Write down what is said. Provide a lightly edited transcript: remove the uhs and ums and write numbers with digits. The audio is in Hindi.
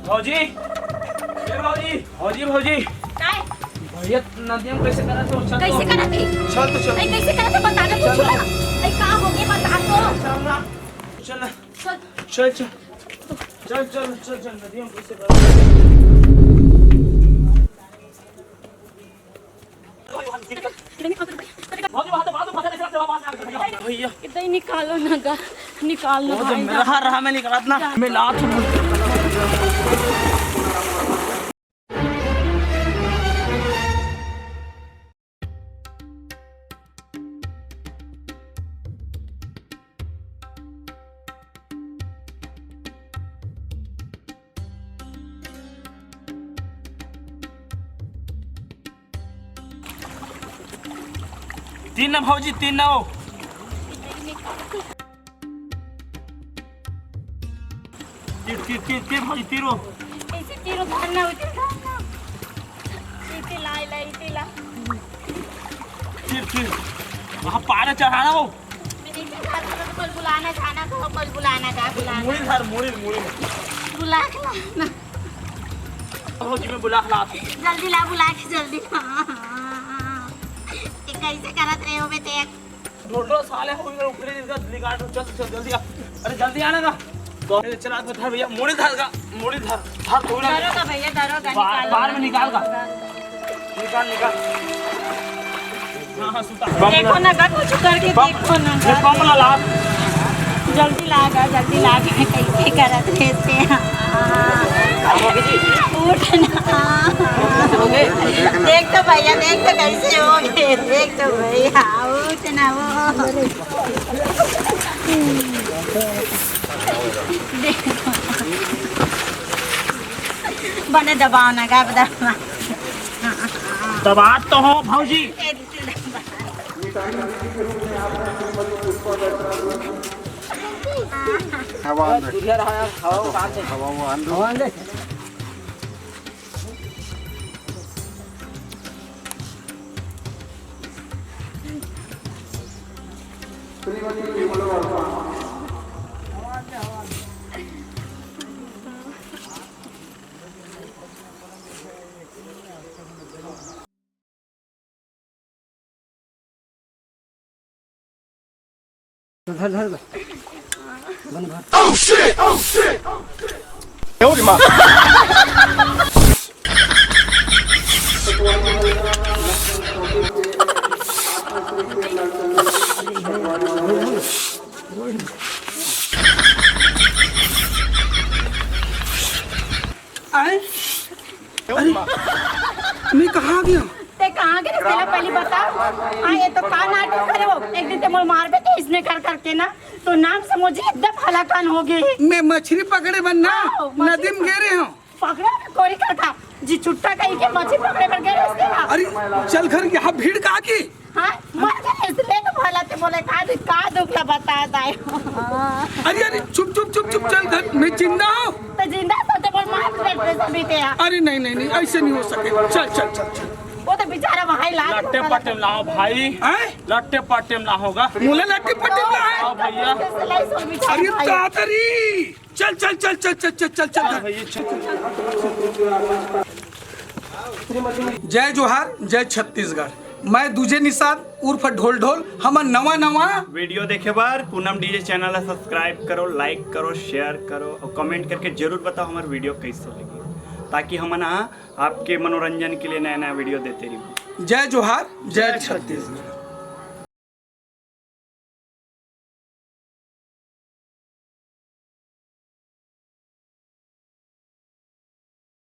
भाऊजी, भाऊजी, भाऊजी, भाऊजी, काय भैया नदी में कैसे करा तो चल कैसे करा थे? चल तो चल कैसे करा थे बता दो कुछ ना। का हो गया बता दो। चल ना चल चल चल चल चल चल चल नदी में कैसे करा भैया इधर ही निकालो ना गा निकाल लो भाई रहा मैं निकला ना मैं लात तीन ना भाऊजी तीन ना हो तीर तीर तीर तीर भाऊजी तीरो ऐसे तीरो धरना उधर धरना इते लाई लाई इते ला तीर तीर वहाँ पार चढ़ाना हो मेरे के घर पर कल बुलाना खाना को कल बुलाना का बुलाना मुड़ी धर मुड़ी मुड़ी बुला के लाना भाऊजी में बुला ला जल्दी ला बुला के जल्दी ला ये कैसे करत रहे हो बेटे ढोलो साले हो गए ऊपर जल्दी काट चल चल जल्दी आ अरे जल्दी आना का तो चला तो धर भैया मुड़ी धर का मुड़ी धर धर थोड़ा डरो का भैया डरो का निकालो बाहर में निकाल का निकाल निकाल हां सुता देखो ना का कुछ करके देखो ना ये कमला ला जल्दी लागा कैसे करत रहे थे उठ ना देख तो भैया देख तो कैसे हो गए देख तो भैया उठ ना वो देखो बने दबाओ ना का दबा तो हो भाऊजी हवा दुनिया रहा यार हवा कहां से हवा दे धर धर बंद कर oh shit oh shit oh रे मां अरे मैं कहाँ गया ते कहाँ गए पहले पहले बता हाँ ये तो का नाटक करे हो एक दिन ते मोर मार बे तो इसने कर करके ना तो नाम से मुझे एकदम हलाकान हो गए मैं मछली पकड़े बनना हाँ, मछली नदी में गिरे हूँ पकड़ा कोरी कर खा जी छुट्टा कहीं के मछली पकड़े पर गए उसके बाद अरे चल घर यहाँ भीड़ कहाँ की हाँ मर गए इसलिए तो भला ते बोले का दुख ला बता दाए अरे अरे चुप चुप चुप चुप चल घर मैं जिंदा हूँ तो जिंदा तो ते मोर मार पेट पे सभी ते अरे नहीं नहीं नहीं ऐसे नहीं हो सके चल चल चल चल वो तो बेचारा वहाँ ला लट्टे पट्टे में लाओ भाई लट्टे पट्टे में ला होगा मुला लट्टी पट्टी में है आओ भैया अरे तातरी चल चल चल चल चल चल चल चल भैया जय जोहार जय छत्तीसगढ़ मैं दूजे निषाद उर्फ ढोल ढोल हम नवा नवा वीडियो देखे बार पूनम डीजे चैनल है सब्सक्राइब करो लाइक करो शेयर करो और कमेंट करके जरूर बताओ हमारे वीडियो कैसे लगी ताकि हम ना आपके मनोरंजन के लिए नया नया वीडियो देते रहिए। जय जोहार जय छत्तीसगढ़।